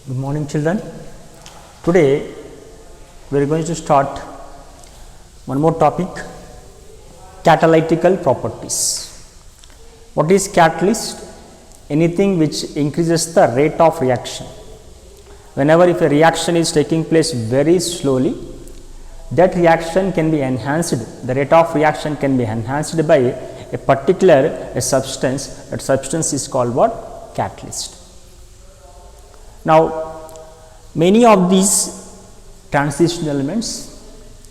Good morning, children. Today we are going to start one more topic, catalytical properties. What is catalyst? Anything which increases the rate of reaction. Whenever if a reaction is taking place very slowly, that reaction can be enhanced, the rate of reaction can be enhanced by a particular substance. That substance is called what? Catalyst. Now, many of these transition elements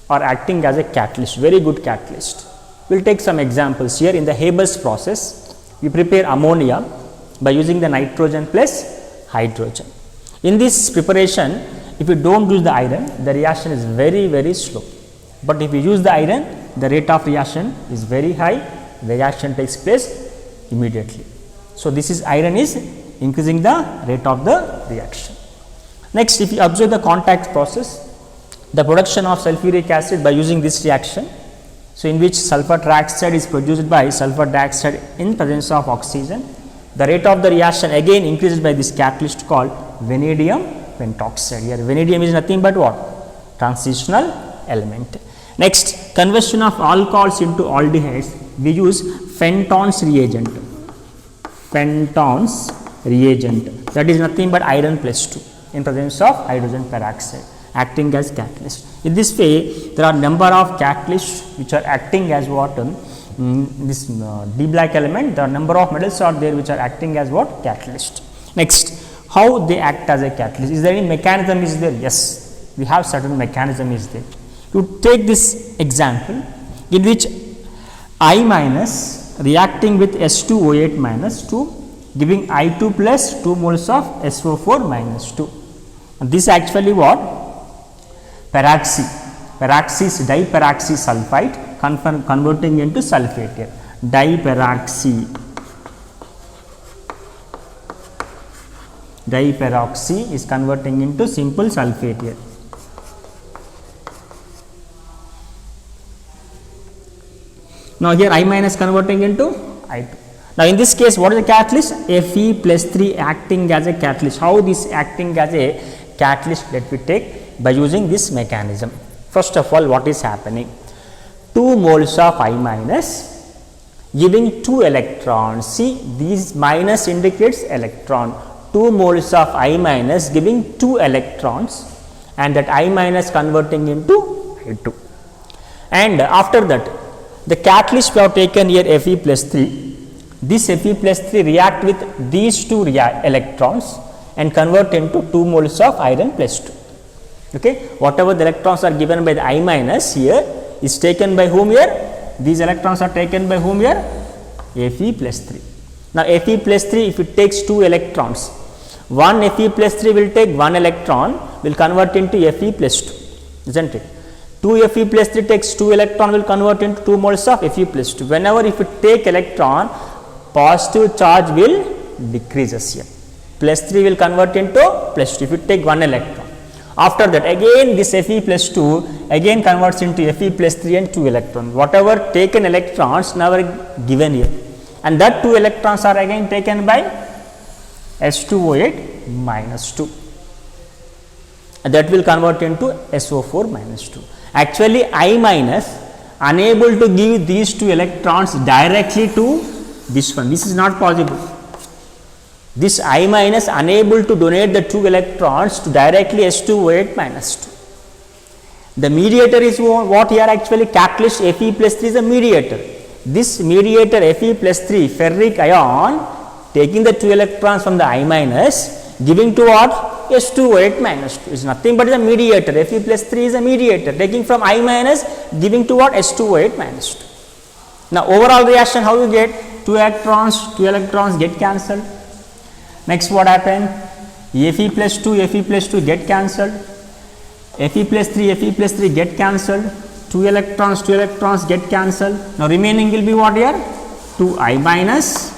are acting as a catalyst, very good catalyst. We will take some examples here. In the Haber's process, we prepare ammonia by using the nitrogen plus hydrogen. In this preparation, if you do not use the iron, the reaction is very slow. But if you use the iron, the rate of reaction is very high, the reaction takes place immediately. So, this is iron is increasing the rate of the reaction. Next, if you observe the contact process, the production of sulfuric acid by using this reaction, so in which sulfur trioxide is produced by sulfur dioxide in presence of oxygen, the rate of the reaction again increases by this catalyst called vanadium pentoxide. Here vanadium is nothing but what? Transitional element. Next, conversion of alcohols into aldehydes, we use Fenton's reagent. Fenton's reagent, that is nothing but iron plus 2 in presence of hydrogen peroxide acting as catalyst. In this way, there are number of catalysts which are acting as what? This D black element, the number of metals are there which are acting as what? Catalyst. Next, how they act as a catalyst? Is there any mechanism is there? Yes, we have certain mechanism is there. You take this example in which I minus reacting with S2O8 minus 2 giving I2 plus 2 moles of SO4 minus 2. And this actually what? Peroxy. Peroxy is diperoxy sulfide converting into sulfate here. Diperoxy. Diperoxy is converting into simple sulfate here. Now, here I minus converting into I2. Now, in this case, what is the catalyst? Fe plus 3 acting as a catalyst. How this acting as a catalyst? Let me take by using this mechanism. First of all, what is happening? 2 moles of I minus giving 2 electrons. See, these minus indicates electron. 2 moles of I minus giving 2 electrons and that I minus converting into I2. And after that, the catalyst we have taken here Fe plus 3. This Fe plus 3 react with these 2 electrons and convert into 2 moles of iron plus 2. Okay. Whatever the electrons are given by the I minus here is taken by whom here? These electrons are taken by whom here? Fe plus 3. Now, Fe plus 3 if it takes 2 electrons, one Fe plus 3 will take 1 electron will convert into Fe plus 2, isn't it? 2 Fe plus 3 takes 2 electron will convert into 2 moles of Fe plus 2. Whenever if it take electron, positive charge will decreases here. Plus 3 will convert into plus 2 if it take 1 electron. After that again this Fe plus 2 again converts into Fe plus 3 and 2 electron. Whatever taken electrons now are given here and that 2 electrons are again taken by S2O8 minus 2 and that will convert into SO4 minus 2. Actually, I minus unable to give these 2 electrons directly to this one. This is not possible. This I minus unable to donate the 2 electrons to directly S2O8 minus 2. The mediator is what here actually catalyst Fe plus 3 is a mediator. This mediator Fe plus 3 ferric ion taking the 2 electrons from the I minus giving to what? S2O8 minus 2 is nothing but the mediator. Fe plus 3 is a mediator taking from I minus giving to what? S2O8 minus 2. Now, overall reaction how you get? 2 electrons get cancelled. Next, what happened? Fe plus 2 get cancelled. Fe plus 3 get cancelled. 2 electrons get cancelled. Now, remaining will be what here? 2 I minus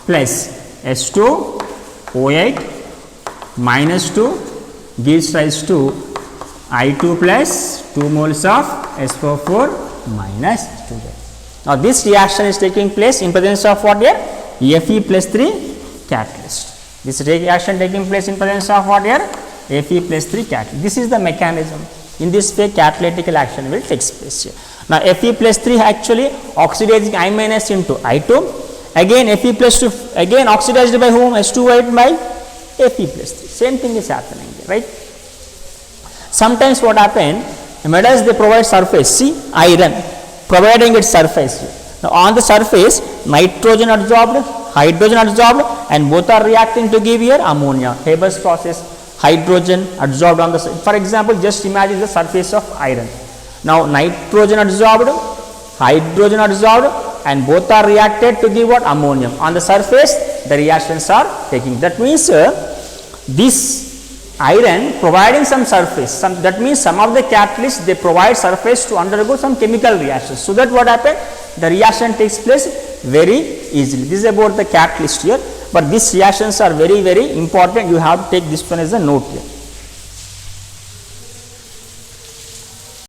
plus S2O8 minus 2 gives rise to I2 plus 2 moles of SO4 minus 2. Now, this reaction is taking place in presence of what here? Fe plus 3 catalyst. This reaction taking place in presence of what here? Fe plus 3 catalyst. This is the mechanism. In this way catalytical action will take place here. Now Fe plus 3 actually oxidizing I minus into I2. Again Fe plus 2 again oxidized by whom? H2 by Fe plus 3. Same thing is happening here, right? Sometimes what happen, metals they provide surface, see iron providing its surface here. Now on the surface nitrogen absorbed, hydrogen absorbed, and both are reacting to give here ammonia. Haber's process, hydrogen absorbed on the, for example, just imagine the surface of iron. Now nitrogen absorbed, hydrogen absorbed, and both are reacted to give what? Ammonium. On the surface the reactions are taking. That means this iron providing some surface, that means some of the catalysts they provide surface to undergo some chemical reactions. So that what happen? The reaction takes place very easily. This is about the catalyst here, but these reactions are very important. You have to take this one as a note here.